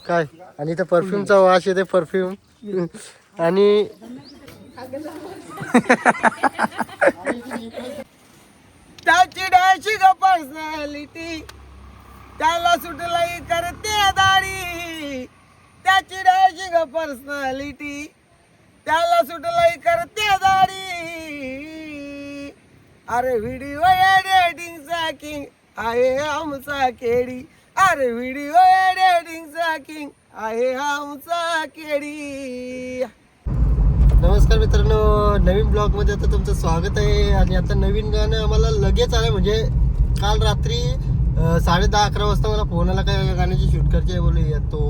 काय आणि इथं परफ्यूमचा वास येते परफ्यूम आणि त्याची डॅशी ग पर्सनॅलिटी त्याला सुटलाई करते दाढी त्याची डॅशी ग पर्सनॅलिटी त्याला सुटलाई करते दाढी अरे व्हिडिओ एडिटिंगचा किंग आहे आमचा केडी अरे व्हिडिओ एडिटिंगचा किंग आहे आमचा केडी. नमस्कार मित्रांनो, नवीन ब्लॉग मध्ये आता तुमचं स्वागत आहे. आणि आता नवीन गाणं आम्हाला लगेच आलं, म्हणजे काल रात्री 10:30-11 वाजता मला फोन आला काय गाण्याची शूट करायची आहे, बोलू येतो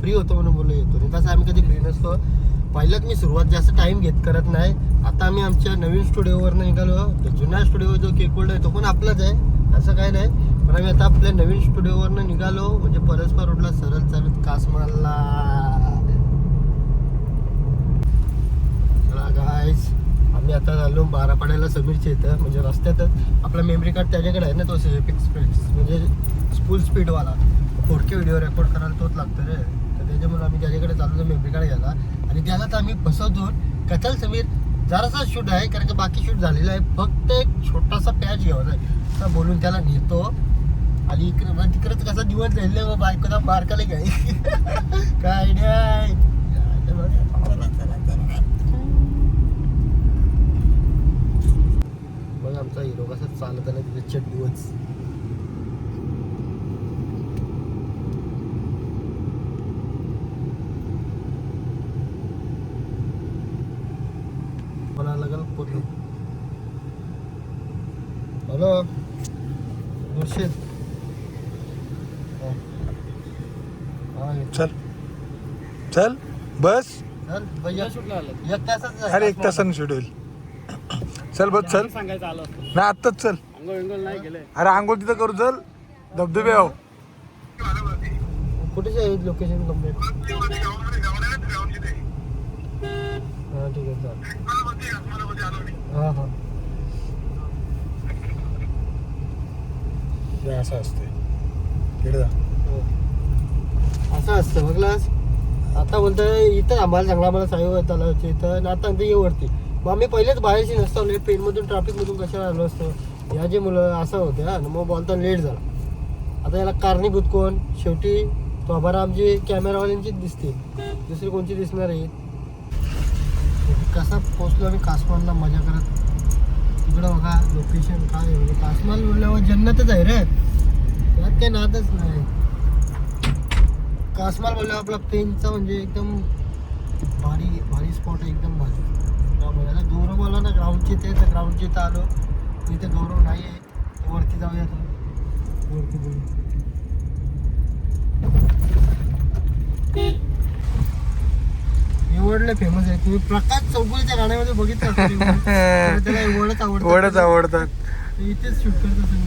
फ्री होतो म्हणून बोलू येतो. नाही तसं आम्ही कधी फ्री नसतो. पहिल्याच मी सुरुवात जास्त टाइम घेत करत नाही. आता आम्ही आमच्या नवीन स्टुडिओवरनं निघालो. जुना स्टुडिओ जो केकोल्ड आहे तो पण आपलाच आहे, असं काय नाही. पण आम्ही आता आपल्या नवीन स्टुडिओवरनं निघालो, म्हणजे परस्पर रोडला सरळ चालत कासमालला. गाईस आम्ही आता झालो बारापाड्याला समीरच्या इथं, म्हणजे रस्त्यातच आपला मेमरी कार्ड त्याच्याकडे आहे ना, तो फिक्स म्हणजे फुल स्पीडवाला 4K व्हिडिओ रेकॉर्ड करायला तोच लागतो रे. तर त्याच्यामुळे आम्ही त्याच्याकडे चाललो मेमरी कार्ड घ्यायला. आणि त्याला तर आम्ही बसवतो कचल समीर जरासा शूट आहे, कारण की बाकी शूट झालेला आहे, फक्त एक छोटासा पॅच घ्यायचा आहे असं बोलून त्याला नेतो. आणि इकडे तिकडेच कसा दिवस राहिले मग बायकोला बारकाले काय काय नाही. मग आमचा हिरो कसा चालत आला तिथे चड्डीवच. मला लागल पूर्ण. हॅलो मुर्शिद, चल चल बस. चल भैया शूटला आलं 1 तासाच. अरे 1 तासानं शूट होईल. चल बस चल. सांगायचं आलं असतं. नाही आत्ताच चल. अंघोळ नाही गेले. अरे आंघोळ तिथं करू चल. धबधबे आहो. कुठेच आहे लोकेशन कंप्लीट. हां ठीक आहे चालेल. हां हां असं असते इकडे जा. असं असतं बघलास. आता बोलतोय इथं आम्हाला चांगला आम्हाला साईवर चालवायचं इथं आणि आता ते ये वरती. मग आम्ही पहिलेच बाहेरशी नसतो, पेनमधून ट्रॅफिकमधून कशाला आलो असतो. या जे मुलं असं होते आणि मग बोलता लेट झाला. आता याला कारणीभूत कोण? शेवटी तो आम्हाला आमची कॅमेरावाल्यांचीच दिसते, दुसरी कोणची दिसणार आहे. कसा पोचलो आम्ही कासमालला मजा करत. तिकडं बघा लोकेशन काय म्हणजे कासमाल बोलल्यावर जन्नतच आहे रे, त्यात काही नादच नाही. कासमाल बोलल्यावर आपला पेनचा म्हणजे एकदम भारी भारी स्पॉट आहे, एकदम भारी. आता गौरव बोला ना ग्राउंडची ते, तर ग्राउंडची इथं आलो. इथे गौरव नाही आहे, वरती जाऊया आता. वरती जाऊ. एवढले फेमस आहे, तुम्ही प्रकाश चौगुलेच्या गाण्यामध्ये बघितलं त्याला एवढंच आवडतात. इथेच शूट करत असेल.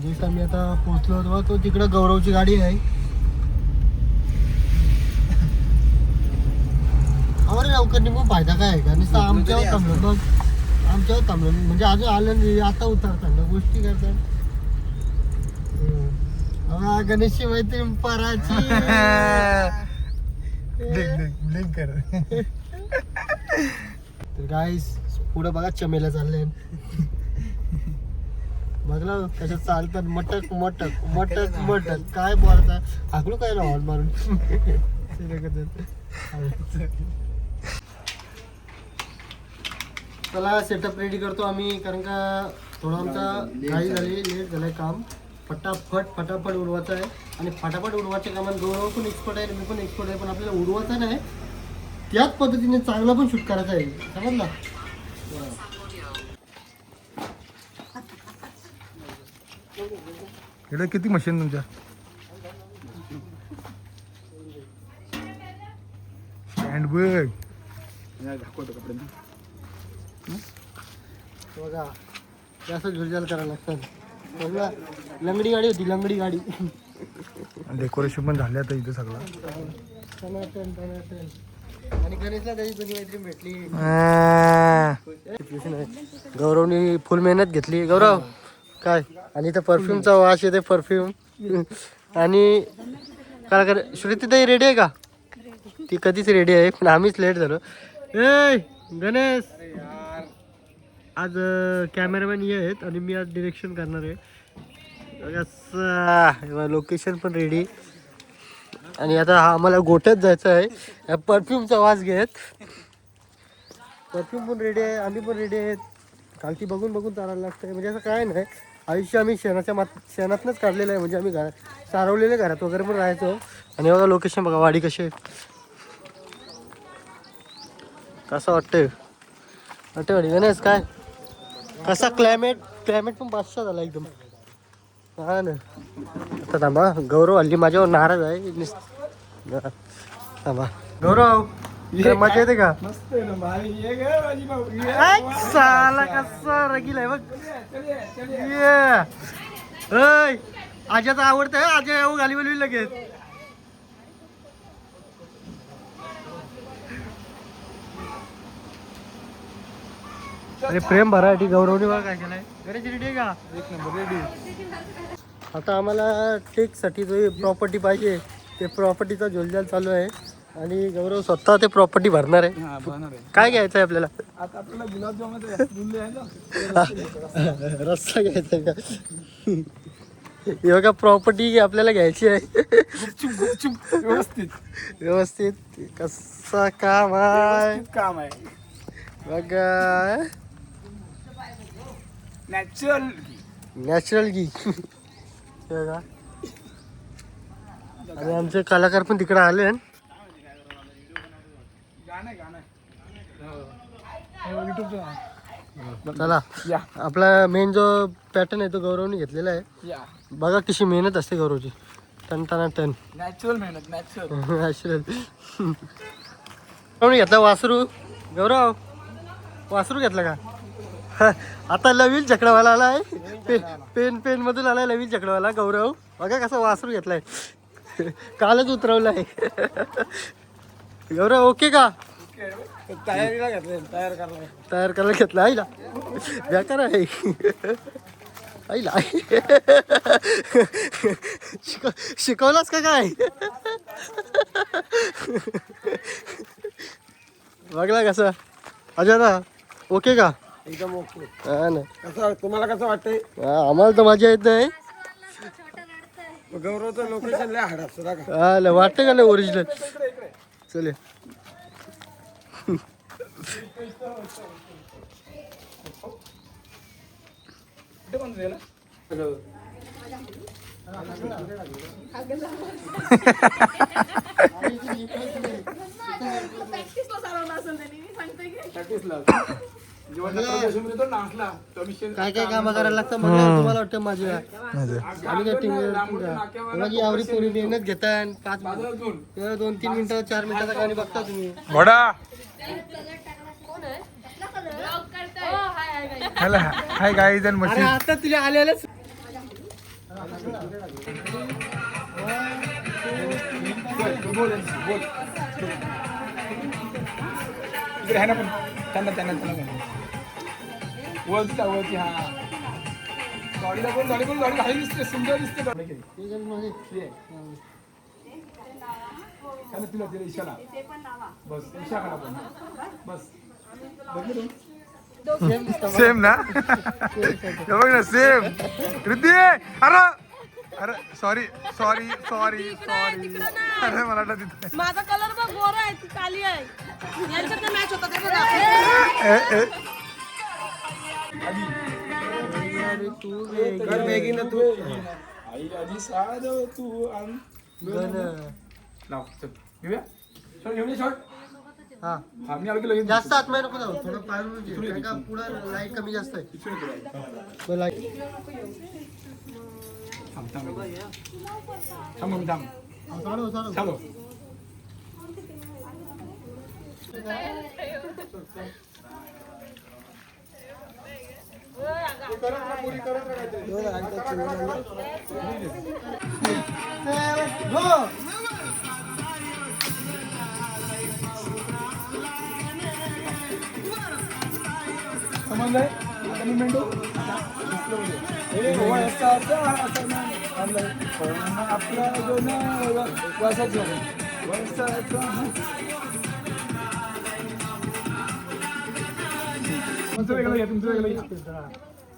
जसं आम्ही आता पोहोचलो होतो तो तिकडं गौरवची गाडी आहे. अरे लवकर निघून फायदा काय आहे का? नुसतं आमच्यावर थांबलो बघ, आमच्यावर थांबलो म्हणजे अजून आलं नाही. आता उतरतात गोष्टी करतात. गणेशची मैत्री पराची ब्लिंक कर. तर गाईस पुढे बघा चमेला चालले बघला कशा चालतात. मटक मटक मटक मटक काय बोलतात. हाकलू काय ना हॉर्न मारून. चला सेटअप रेडी करतो आम्ही, कारण का थोडं आमचा घाई झाली, लेट झालंय काम. फटाफट उडवायचं आहे. आणि फटाफट उडवायच्या कामात गौरव पण एक्सपर्ट आहे, मी पण एक्सपर्ट आहे. पण आपल्याला उडवायचं नाही, त्याच पद्धतीने चांगला पण शूट करायचा आहे, समजला. इकडे किती मशीन तुमच्या? स्टँड बघ. बघा जास्त झुलझाल करायला लागतात. बघा लंगडी गाडी होती, लंगडी गाडी. डेकोरेशन पण झाले आता इथे सगळं. आणि गणेशला त्याची जुनी मैत्रीण भेटली. गौरवनी फुल मेहनत घेतली. गौरव काय आणि इथं परफ्यूमचा वास येते परफ्यूम आणि कलाकार श्रुती ताई रेडी आहे का? ती कधीच रेडी आहे पण आम्हीच लेट झालो. ए गणेश आज कॅमेरामॅन हे आहेत आणि मी आज डिरेक्शन करणार आहे. लोकेशन पण रेडी आणि आता आम्हाला गोट्यात जायचं आहे. परफ्यूमचा वास घेत परफ्यूम पण रेडी आहे, आम्ही पण रेडी आहेत. खालती बघून बघून चालायला लागतं म्हणजे असं काय नाही. आयुष्य आम्ही शेणातनंच काढलेलं आहे म्हणजे आम्ही सारवलेले घरात वगैरे पण राहायचो. आणि बघा लोकेशन बघा वाडी कशी आहे, कसं वाटतंय वाडी गणेश काय कसा क्लायमेट पण बादशाह झाला एकदम. हा ना आता थांबा गौरव हल्ली माझ्यावर नाराज आहे. थांबा गौरव मजा येते का? मस्त आहे ना भाई, ये गे माझी भाऊ, ये. साला कसा रगील आहे बघ. आज्याचं आवडतं आहे. आज्या येऊ गाली बोलवी लगेच. अरे प्रेम भरासाठी गौरवने बघा काय केलंय. गणेश रेडी आहे का? एक नंबर रेडी. आता आम्हाला टेकसाठी जो प्रॉपर्टी पाहिजे ते प्रॉपर्टीचा झोलझाल चालू आहे आणि गौरव स्वतः ते प्रॉपर्टी भरणार आहे. हा बनणार आहे. काय घ्यायचं आहे आपल्याला? आता आपल्याला गुलाबजामुन आहे ना. रस्सा घ्यायचा आहे का? हे बघा प्रॉपर्टी आपल्याला घ्यायची आहे. गुपचूप व्यवस्थित व्यवस्थित कसा काम आहे काम आहे. बघा नॅचरल घी. बघा आणि आमचे कलाकार पण तिकडे आले. चला आपला मेन जो पॅटर्न आहे तो गौरवने घेतलेला आहे. बघा कशी मेहनत असते गौरवची. टन नॅचरल मेहनत नॅचरल. कोणी घेतला वासरू? गौरव वासरू घेतला का? आता लवील चक्रवाला आलाय. पेन मधून आलाय लवील चक्रवाला गौरव. बघा कसा वासरू घेतलाय. कालच उतरवलाय. गौरव ओके का? तयारीला घेतलं, तयार करायला घेतला. आईला बेकार आहे. आईला शिकवलास का काय? बघला कसा अजय ना ओके का? एकदम ओके. हा ना कसं तुम्हाला कसं वाटतंय? आम्हाला तर मजा येत नाही. गौरवचं लोकेशन लय हाड असतं का? हा वाटतं का नाही ओरिजिनल? चल काय काय काम करायला लागतं म्हणलं तुम्हाला वाटतं माझी आम्ही काय माझी आवडी पोरी मेहनत घेतात. 2-3 मिनिटं 4 मिनिटाचा गाणी बघता तुम्ही. घोडा हाय गाईज अँड अरे मशीन. आता तुला आलेलंच इकडे आहे ना पण त्यांना वरती हा गाडीला पण गाडी भारी दिसते, सुंदर दिसते. तिला इशाला बस इशा करा पण बस सेम ना. बघ ना सेम. अरे सॉरी अरे मला वाटलं तिथे माझा कलर बघ गोरा आहे, ती काली आहे. यांच्यात मॅच होता ते बघा. तू आई आधी साध तू हा हा मी आलो लगेच. जास्त आतमध्ये नको जाऊ. थोडं पाय का पुढं लाईट कमी जास्त आहे. लाईट थांब. समजलंय आता मी मेंढू आपला जो ना वसाचा तुमचं वेगळं घ्या तुमचं वेगळं घ्या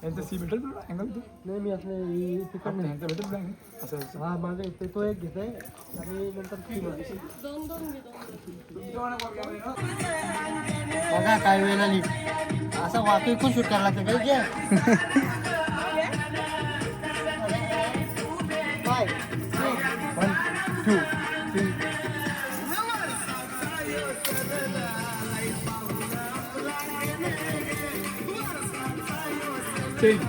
यांचं सी भेटेल तुला अँगल तू नाही मी असं तिकड नाही यांचं भेटेल नाही असं हा माझं येते तो एक घेत आहे आणि नंतर ती मागते. बघा काय वेळ आली असं वाकई पण शूट करायला लागतं काय बाय 1 2 3 चेंज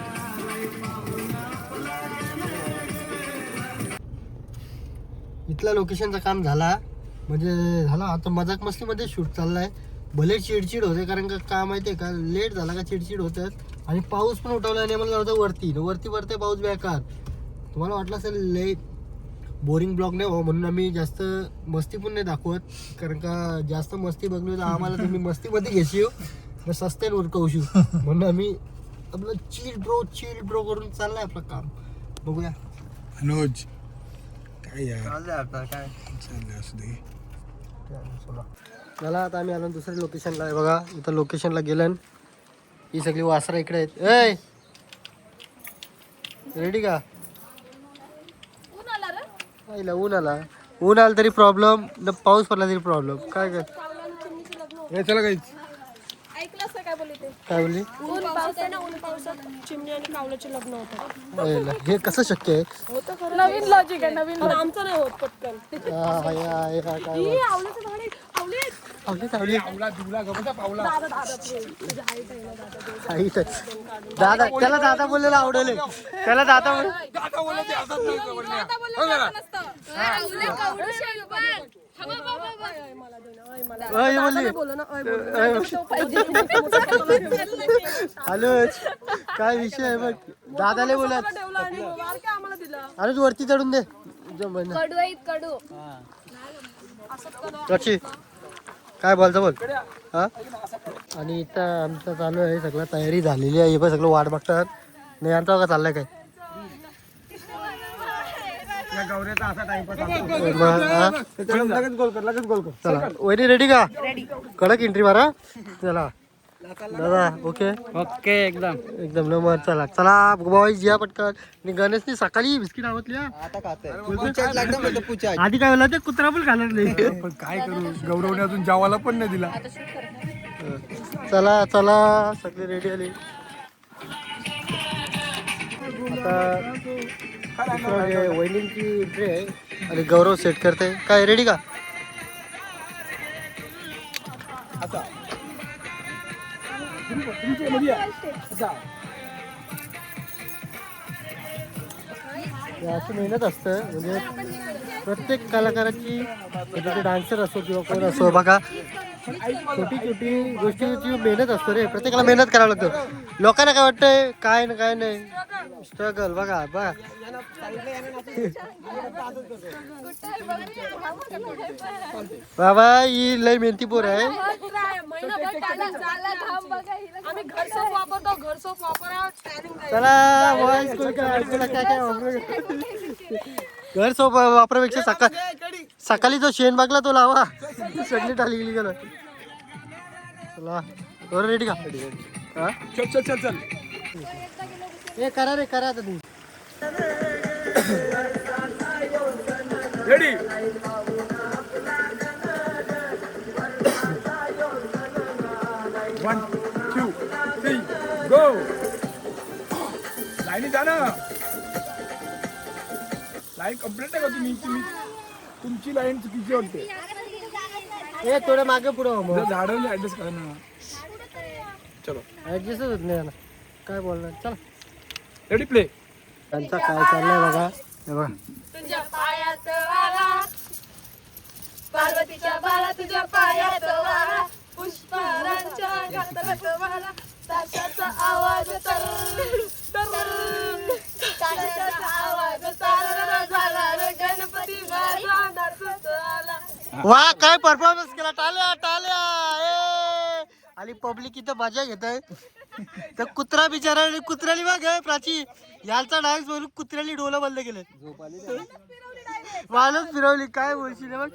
इथला लोकेशनचं काम झाला म्हणजे झाला आता मजाक मस्तीमध्ये शूट चाललाय भले चिडचिड होते कारण का काय माहिती आहे का लेट झाला का चिडचिड होतात आणि पाऊस पण उठवला आणि मला होता वरती वरते पाऊस बेकार तुम्हाला वाटलं असेल लय बोरिंग ब्लॉग नाही हो म्हणून आम्ही जास्त मस्ती पण नाही दाखवत कारण का जास्त मस्ती बघलो तर आम्हाला तुम्ही मस्तीमध्ये घेशील मग सस्तेन उरकवशील म्हणून आम्ही आपलं चिल ब्रो करून चाललंय आपलं काम बघूया अनुज काय यार काय चाललंय असू दे मला आता आम्ही आलो दुसऱ्या लोकेशनला आहे बघा इथं लोकेशनला गेलं ही सगळी वासरा इकडे आहेत ऐ रेडी का ऊन आला रे आईला ऊन आला तरी प्रॉब्लेम न पाऊस पडला तरी प्रॉब्लेम काय काय कावला आणि चिमणीचं लग्न होतं हे चला काहीच ऐकलंस का काय बोलले ते काय बोलली ऊन पाऊस आहे ना ऊन पावसात चिमणी आणि कावल्याचे लग्न होतं आईला, हे कसं शक्य आहे होतं खरं नवीन लॉजिक आहे नवीन पण आमचं नाही होत पटकन काय ही आवल्याचं झाड आहे आवले आवली पावला दिवला गमता पावला दादा दादा तुझ्या हाईट आहे ना दादा आईच दादा त्याला दादा बोललेला आवडेल त्याला दादा बोल दादा बोलत ते असंच नाही जवळ नाही. दादा बोलले नसतं आवले कावडू शेलबान हवा बाबा मला दे ना मला अय बोलली बोल ना हॅलो काय विषय आहे बघ दादाले बोलत ठेवला आणि वार काय आम्हाला दिला अरे तू वरती चढून दे कडू आहेत कडू रक्षी काय बोलतो बोल हा आणि इथं आमचं चालू आहे सगळं तयारी झालेली आहे हे पण सगळं वाट बघतात नाही यांचा का चाललंय काय या गौऱ्याचा असा टाइमपास लगेच गोल कर लगेच गोल कर चला वहिनी रेडी का कडक एंट्री मारा चला दादा ओके ओके एकदम एकदम नंबर चला चला बॉईज या पटकन आणि गणेशने सकाळी बिस्किट आवडली आधी काय बोला ते कुत्रा पण खाणार नाही पण काय करू गौरवने अजून जावाला पण नाही दिला चला चला सगळे रेडी आले आता वहिनींची एंट्री आहे आणि गौरव सेट करते काय रेडी का आता तुमचे मध्ये या. अच्छा हे अशी मेहनत असतं म्हणजे प्रत्येक कलाकाराची म्हणजे डान्सर असो किंवा कोण असो बघा छोटी छोटी गोष्टीची मेहनत असतो रे प्रत्येकाला मेहनत करावं लागतं लोकांना काय वाटतंय काय ना काय नाही स्ट्रगल बघा बघा बाबा ही लय मेहनती पोर आहे आम्ही घर सोप वापरतो घर सोप वापरा चला वॉइस कोण काय ऐकूला काय काय वापरू घर सोप वापरापेक्षा सकाळी जो शेण बागला तो लावा सगळी टाली गेली गेलं चला बरं रेडी का हा चल चल चल चल हे करा रे करा आता तुम्ही ready one two three go लाईनी जा ना लाईन कंप्लीट आहे का तुम्ही तुमची लाईन चुकीची होते हे थोडं मागे पुढं मग झाडवले ऍडजस्ट करा ना चलो ऍडजस्टच होत नाही याला काय बोलणार चला रेडी प्ले त्यांचा काय चाललंय बघा हे बघा तुझ्या पायात वाला पार्वतीच्या बाला तुझ्या पायात वाला पुष्पारांच्या घातल्यात वाला ताशाचा आवाज ताशाचा आवाज तारा झाला रे गणपती गाणार सुताला वा काय परफॉर्मन्स केला टाळ्या टाळ्या ए! आणि पब्लिक इथं मजा घेत आहे तर कुत्रा बिचारा कुत्र्याली बघ प्राची याचा डायरेक्ट म्हणून कुत्र्याली डोलं बंद केलं माणूस फिरवली काय बोलशील बघ.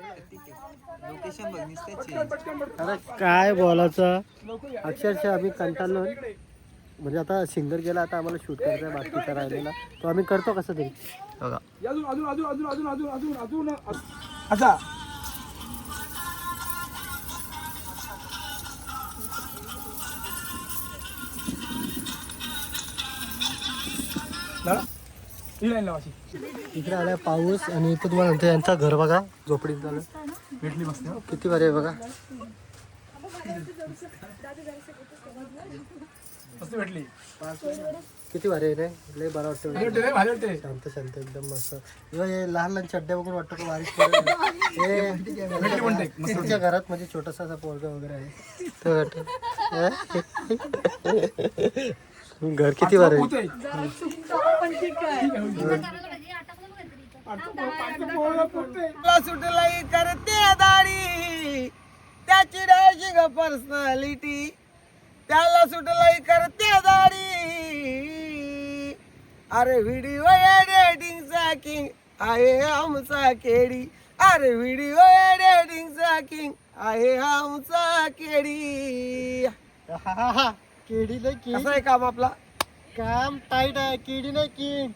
अरे काय बोलायचं अक्षरशः आम्ही कंटाळलो म्हणजे आता सिंगर गेला आता आम्हाला शूट करायचा बाकीचा राहिलेला तो आम्ही करतो कसं तरी बघा. अजून अजून अजून अजून अजून अजून अजून अजून असा ही लाईन लावायची. इकडे आलाय पाऊस आणि इथं तुम्हाला म्हणतो यांचा घर बघा झोपडीत झालं भेटली मस्त किती भारी आहे बघा. मस्त भेटली. किती भारी आहे रे लय बरं वाटतं भारी वाटते रे, भारी वाटते. शांत शांत एकदम मस्त. हे लहान लहान चड्ड्या बघून वाटतं का बारीक पोरं. भेटली म्हणते हे त्यांच्या घरात म्हणजे छोटासा असा पोरगा वगैरे आहे तो वाटतं. घर किती भारी आहे. होते. त्याला सुटलाई करते दाढी त्याची डॅशिंग पर्सनॅलिटी त्याला सुटलाई करते दाढी अरे व्हिडिओ एडिटिंगचा किंग आहे आमचा केडी अरे व्हिडिओ एडिटिंगचा किंग आहे आमचा केडी. केडी नाही की कसं आहे काम आपला काम टाईट आहे केडी नाही की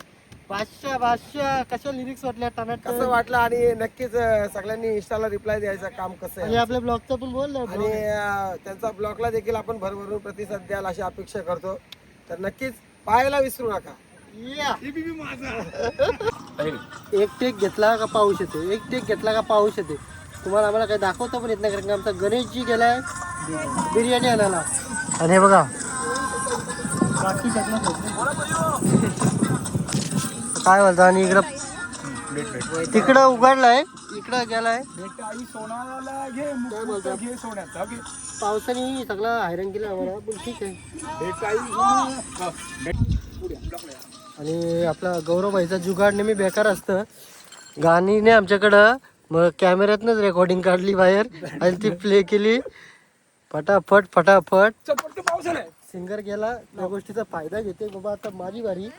बादशाह कशा लिरिक्स वाटल्या टनाट कसं वाटलं आणि नक्कीच सगळ्यांनी इंस्टाला रिप्लाय द्यायचा काम कसं आणि आहे आपल्या ब्लॉगचं पण बोल ना आणि त्यांचा ब्लॉगला देखील आपण भरभरून प्रतिसाद द्याल अशी अपेक्षा करतो तर नक्कीच पाहायला विसरू नका. एक टेक घेतला का पाऊस येते एक टेक घेतला का पाऊस येते तुम्हाला आम्हाला काही दाखवता पण येत नाही कारण की आमचा गणेशजी गेलाय बिर्याणी आणायला आणि हे बघा बाकी काय बोलतो आणि इकडं तिकडं उघडलाय इकडं गेलाय आई सोनाला घे मुकुट घे सोन्याचा. ओके. पावसाने सगळं हैराण केलं आम्हाला पण ठीक आहे. आणि आपला गौरवभाईचा जुगाड नेहमी बेकार असतं गाणीने आमच्याकडं मग कॅमेऱ्यातनंच रेकॉर्डिंग काढली बाहेर आणि ती प्ले केली फटाफट फटाफट. चटपट पाऊस आलाय. सिंगर गेला त्या गोष्टीचा फायदा घेते बाबा आता माझी बारी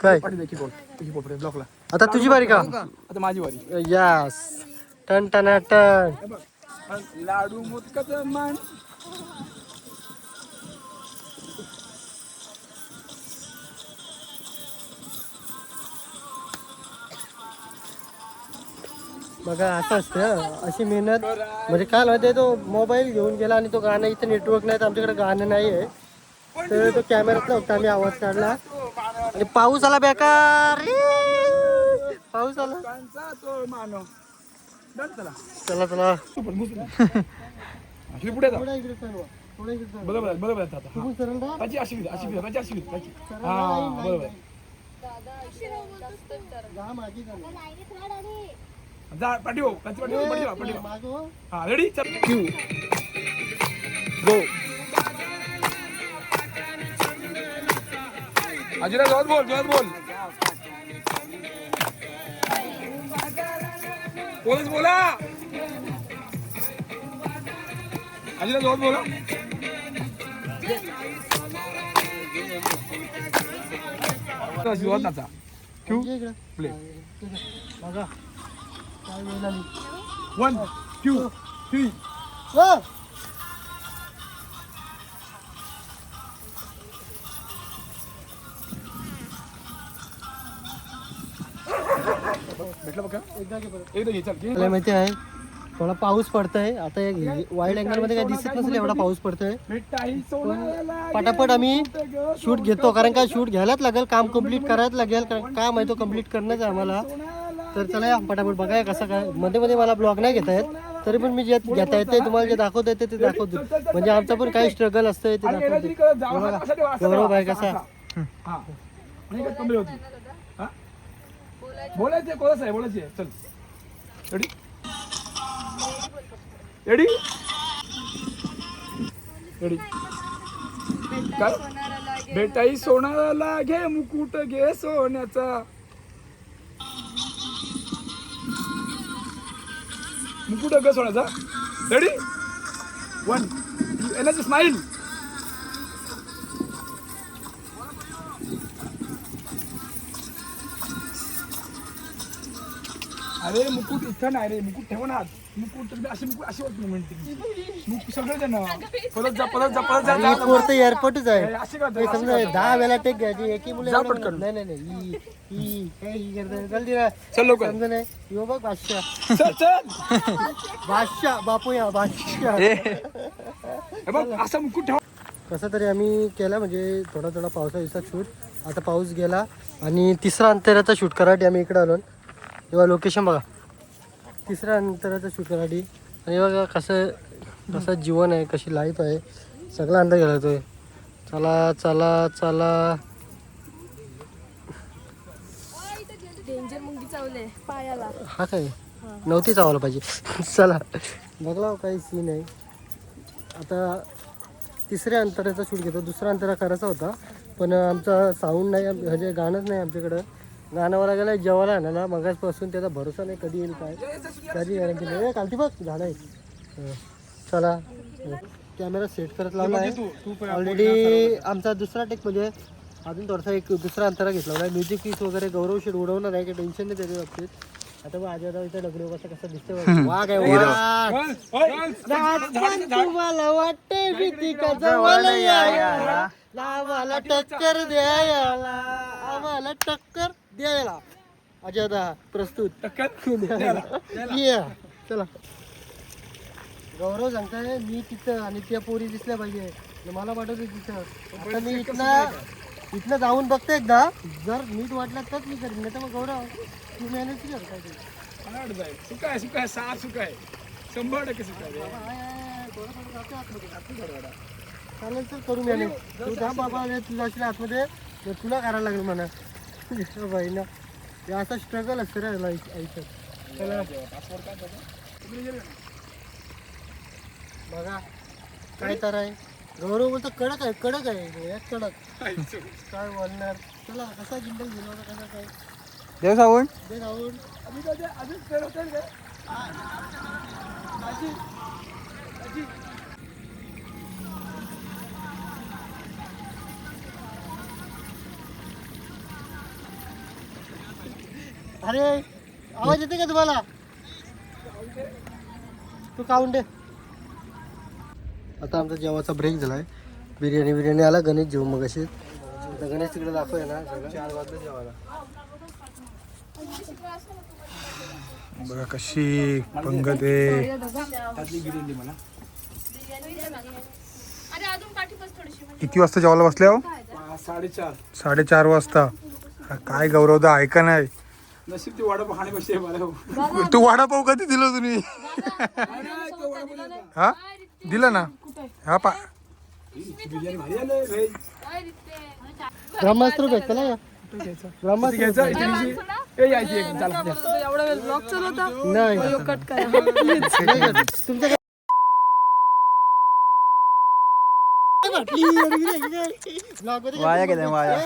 काय ब्लॉकला आता तुझी बारी का आता माझी वारी. यास टन टना टन हे बघ. लाडू मोदकाच मान बघा असं असतं अशी मेहनत म्हणजे काय माहिती तो मोबाईल घेऊन गेला आणि तो गाणं इथं नेटवर्क नाही तर आमच्याकडे गाणं नाही आहे तर तो कॅमेऱ्यातला होता आम्ही आवाज काढला आणि पाऊस आला बेकार पाऊस आला कांचा तो मानव. डन चला. चला चला अशी पुढे जा. थोडा इकडे सरवा, थोडा इकडे सरवा. बरोबर आहे, बरोबर आहे आता. हा. तू सरळ राहा. त्याची अशी विधा, अशी विधा, त्याची अशी विधा, त्याची. सरळ हा राहा, नाही, बरोबर आहे. जा माझी झाली. जा पाठी हो, त्याची पाठी हो, पाठी हो, पाठी हो. मागं हो. हा रेडी चल. क्यू गो. अजिरा जोरात बोल, जोरात बोल. बोलच बोला. अजिरा जोरात बोला. जोरात नाचा. क्यू ये इकडं. प्ले. बघा काय वेळ आली 1 2 3. हो. भेटलं बघा. एकदा घे परत. एकदा घे चल घे. मला माहिती आहे थोडा पाऊस पडतोय आता वाईड अँगल मध्ये काय दिसत नसेल एवढा पाऊस पडतोय भेटाई सोनाला पटापट आम्ही शूट घेतो कारण का शूट घ्यायलाच लागेल काम कम्प्लीट करायला लागेल कारण काम आहे तो कम्प्लीट करणंच आहे आम्हाला तर चला या पटापट बघा कसं काय मध्ये मध्ये मला ब्लॉग नाही घेता येत तरी पण मी जे घेता येते तुम्हाला जे दाखवता येते ते दाखवतो म्हणजे आमचं पण काही स्ट्रगल असतंय ते दाखवतो गौरव भाई कसा हा नाही का कमी होती. हा बोलायचे कोणाच आहे बोलायचे चल रेडी रेडी रेडी काय भेटाई सोनाला घे मुकुट घे सोन्याचा मुकुट घे सोन्याचा रेडी 1 एनर्जी स्माइल अरे मुकुट इथं नाही रे, मुकुट ठेव ना हात. मुकुट तुम्ही अशी मुकुट अशी होत म्हणते. मुकुट सगळं जण परत जा परत जा परत जा, जा, जा. पोरतं एअरपोर्टच आहे. हे अशी करतात, हे अशी समजा करतात. 10 वेळा टेक घ्यायची एकी मुलं जा एवढं पटकन. म्हणत. नाही ही करतात. जल्दी ना चल लवकर. समजा नाही यो बघ बादशाह चल चल. बादशाह बापू या बादशाह. हे बघ असा मुकुट ठेव. कसं तरी आम्ही केला म्हणजे थोडा थोडा पावसाचा शूट. आता पाऊस गेला आणि तिसरा अंतराचा शूट कराठी आम्ही इकडे आलो. तेव्हा लोकेशन बघा, तिसऱ्या अंतराचा शूट कराठी. आणि बघा कसं जीवन आहे, कशी लाईफ आहे, सगळा अंदाज घ्यायला येतोय. चला चला चला. डेंजर मुंगी चावले पायाला. हा काय नव्हती चावलं पाहिजे. चला बघला काही सीन आहे. आता तिसऱ्या अंतराचा शूट घेतो. दुसरा अंतरा करायचा होता पण आमचा साऊंड नाही, म्हणजे गाणंच नाही आमच्याकडं. गाण्यावर गेला जेवायला आहे ना मगाचपासून त्याचा भरोसा नाही कधी येईल काय, कधी गॅरंटी नाही. कालती बघ झालं आहे. चला कॅमेरा सेट करत लावला आहे ऑलरेडी. आमचा दुसरा टेक म्हणजे अजून थोडासा एक दुसरा अंतरा घेतला आहे. म्युझिक पीस वगैरे गौरव शेड उडवणार आहे, काही टेन्शन नाही त्याच्या बाबतीत. आता बघ आजी इथे डगडे कसं दिसतंय. वाघ आहे वाघ. तुम्हाला वाटते भीती का जवळ यायला, आम्हाला टक्कर द्यायला, आम्हाला टक्कर द्यायला. अजय प्रस्तुत या. चला गौरव सांगताय मी तिथं आणि त्या पोरी दिसल्या पाहिजे. मला वाटत तिथं. आता मी इथनं जाऊन बघतो एकदा, जर नीट वाटलं तर मी करीन, नाही तर मग गौरव तू मॅनेज कर काय ते. सुकाय सुकाय सार सुकाय 100% सुकाय. चालेल तर करू मॅनेज. तू जा बाबा, तुझ्या असल्या आतमध्ये तुला करायला लागेल म्हणा. बाई ना हे असा स्ट्रगल असतं रे आयुष्यात. चला बघा काय तर आहे. गौरव बोलतो कडक आहे कडक आहे कडक. काय बोलणार. चला कसा जिंकल गेलो कसा काय देव सावंत दे राहून. अरे आवाज येते का तुम्हाला. तू काउंट दे. आता आमचा जेवायचा ब्रेक झालाय. बिर्याणी आला. गणेश जेवू मग असे. आता गणेश तिकडे दाखवूया ना सगळं. 4 वाजता जेवायला. बघा कशी पंगत आहे. अरे अजून पाठी बस थोडीशी. किती वाजता जेवायला बसले हो. 4:30. 4:30 वाजता. काय गौरवदा ऐका नाही. नशीब ती वाडा पाहणे बसते मला. तू वडापाव कधी दिलं तुम्ही. हा दिलं ना. हा पा बिर्याणी भारी आलं व्हेज. ब्रह्मास्त्र भेटतं ना ब्रह्मास्त्र घ्यायचं इथे दिवशी. ए यायची एक चला द्या. एवढा वेळ ब्लॉग चालवता. नाही कट करा. तुमच्या वाया गेलं वाया.